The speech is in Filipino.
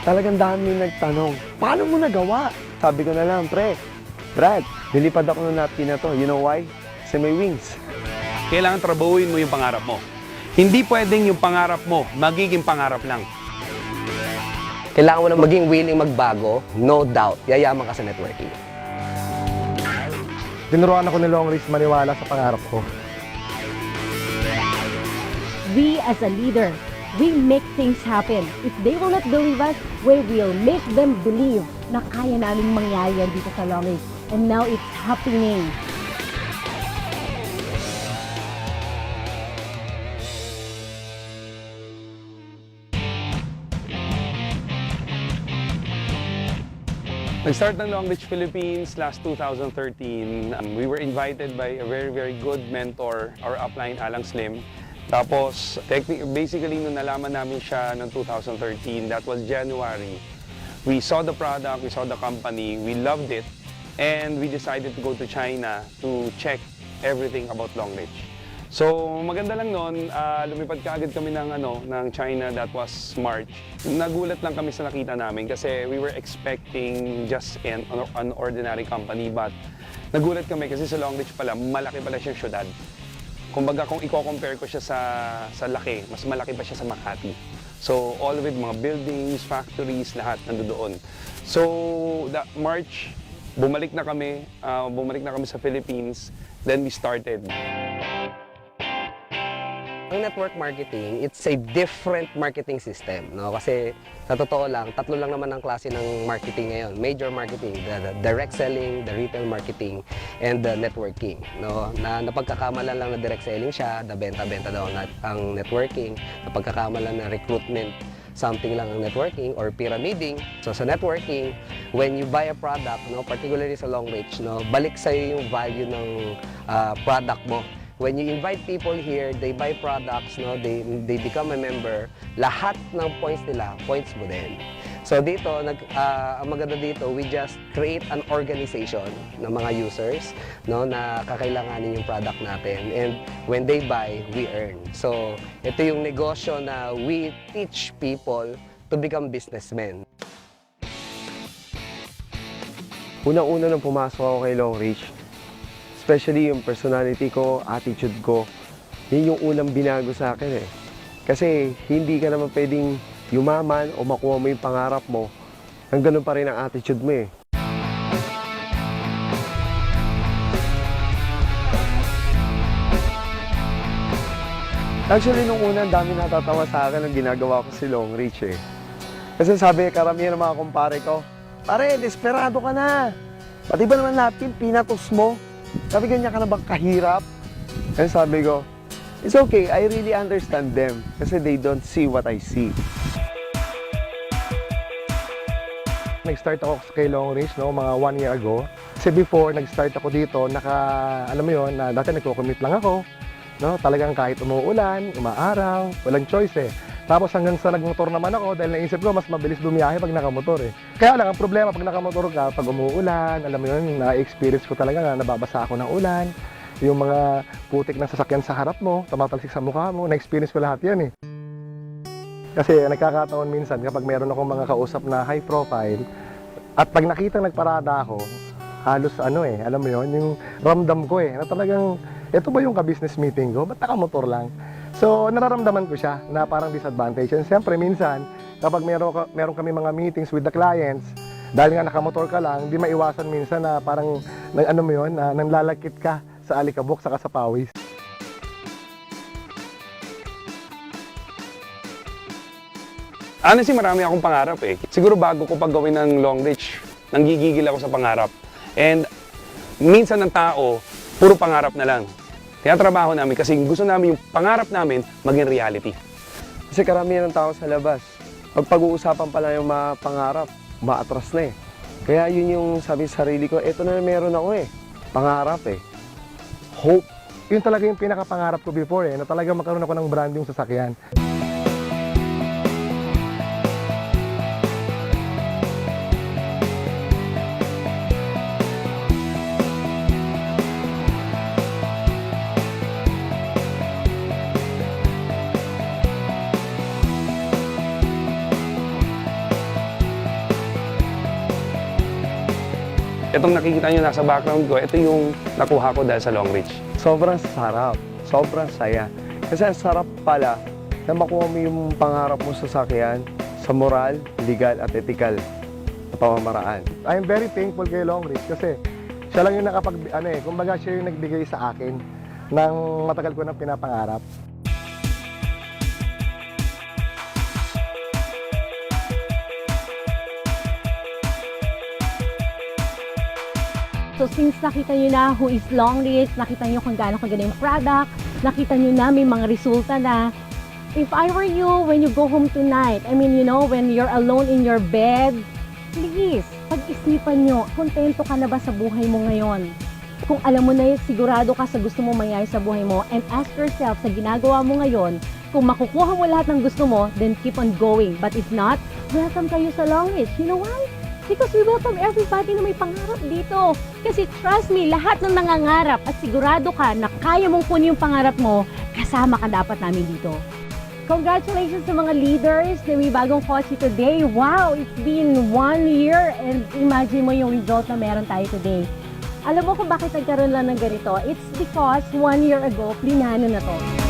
Talagang dami nagtanong, paano mo nagawa? Sabi ko na lang, pre, Brad, nilipad ako ng napkin na to. You know why? Kasi may wings. Kailangan trabahuin mo yung pangarap mo. Hindi pwedeng yung pangarap mo magiging pangarap lang. Kailangan mo na maging willing magbago, no doubt, yayaman ka sa networking. Tinuruan ako ni Long Reach maniwala sa pangarap ko. We as a leader, we make things happen. If they will not believe us, we will make them believe na kaya namin mangyari yan dito sa Long Reach. And now it's happening. Nag-start ng Long Reach Philippines last 2013. We were invited by a very good mentor, our upline, Alang Slim. Tapos, basically, nung nalaman namin siya noong 2013, that was January. We saw the product, we saw the company, we loved it, and we decided to go to China to check everything about Long Reach. So, maganda lang noon, lumipad kaagad kami ng China, that was March. Nagulat lang kami sa nakita namin kasi we were expecting just an ordinary company, but nagulat kami kasi sa Long Reach pala, malaki pala siyang syudad. Kumbaga kung i-compare ko siya sa laki, mas malaki pa siya sa Makati. So, all with mga buildings, factories, lahat nandoon. So, that March, bumalik na kami sa Philippines, then we started. Ang network marketing, it's a different marketing system, no? Kasi sa totoo lang, tatlo lang naman ang klase ng marketing ngayon. Major marketing, the direct selling, the retail marketing, and the networking, no? Na napagkakamalan lang na direct selling siya, na benta-benta daw ang networking, napagkakamalan na recruitment, something lang ang networking or pyramiding. So sa networking, when you buy a product, no, particularly sa Long Reach, no, balik sa'yo yung value ng product mo. When you invite people here, they buy products, no, they become a member, lahat ng points nila, points mo din. So dito, ang maganda dito, we just create an organization ng mga users, no, na kakailanganin yung product natin. And when they buy, we earn. So ito yung negosyo na we teach people to become businessmen. Unang-una nung pumasok ako kay Long Reach, especially yung personality ko, attitude ko, yun yung unang binago sa akin eh. Kasi hindi ka naman pwedeng yumaman o makuha mo yung pangarap mo, hang ganun pa rin ang attitude mo eh. Actually, nung una, ang dami natatawa sa akin ang ginagawa ko si Long Reach eh. Kasi sabi, karamihan ng mga kumpare ko, pare, desperado ka na. Pati ba naman napkin, pinatos mo? Sabi, ganyan ka na bang kahirap? And sabi ko, it's okay, I really understand them kasi they don't see what I see. Nag-start ako kay Long Reach, no, mga 1 year ago. Kasi before, nag-start ako dito, alam mo yun, na dati nagko-commute lang ako. No, talagang kahit umuulan, umaaraw, walang choice eh. Tapos hanggang sa nagmotor naman ako dahil naisip ko mas mabilis bumiyahe pag nakamotor eh. Kaya lang, ang problema pag nakamotor ka, pag umuulan, alam mo yun, na-experience ko talaga na nababasa ako ng ulan. Yung mga putik ng sasakyan sa harap mo, tumatalsik sa mukha mo, na-experience ko lahat yan eh. Kasi nagkakataon minsan kapag meron akong mga kausap na high profile, at pag nakitang nagparada ako, halos alam mo yun, yung ramdam ko na talagang, ito ba yung ka-business meeting ko? Ba't nakamotor lang? So, nararamdaman ko siya na parang disadvantage. And siyempre, minsan, kapag meron kami mga meetings with the clients, dahil nga nakamotor ka lang, di maiwasan minsan na parang, nanlalakit ka sa alikabok saka sa pawis. Honestly, marami akong pangarap eh. Siguro bago ko paggawin ng Long Reach, nanggigigil ako sa pangarap. And minsan ng tao, puro pangarap na lang. Kaya trabaho namin kasi gusto namin yung pangarap namin maging reality. Kasi karamihan ng tao sa labas, pag pag-uusapan pala yung mga pangarap, maatras na eh. Kaya yun yung sabi sa sarili ko, eto na meron ako eh. Pangarap eh. Hope. Yun talaga yung pinakapangarap ko before na talaga magkaroon ako ng brand yung sasakyan. Itong nakikita nyo nasa background ko, ito yung nakuha ko dahil sa Long Reach. Sobrang sarap, sobrang saya. Kasi ang sarap pala na makuha mo yung pangarap mo sa sasakyan sa moral, legal at ethical na pamamaraan. I am very thankful kay Long Reach kasi siya lang yung kumbaga siya yung nagbigay sa akin ng matagal ko na pinapangarap. So since nakita nyo na who is Long Reach, nakita nyo kung gaano kaganda yung product, nakita nyo na may mga resulta na, if I were you, when you go home tonight, I mean, you know, when you're alone in your bed, please, pag-isipan nyo, kontento ka na ba sa buhay mo ngayon? Kung alam mo na sigurado ka sa gusto mo mangyari sa buhay mo, and ask yourself sa ginagawa mo ngayon, kung makukuha mo lahat ng gusto mo, then keep on going. But if not, welcome kayo sa Long Reach. You know why? Because we welcome everybody na may pangarap dito. Kasi trust me, lahat ng nangangarap at sigurado ka na kaya mong kunin yung pangarap mo, kasama ka dapat namin dito. Congratulations sa mga leaders na may bagong kotse today. Wow, it's been 1 year and imagine mo yung result na meron tayo today. Alam mo kung bakit nagkaroon lang ng ganito? It's because 1 year ago, plinano na to.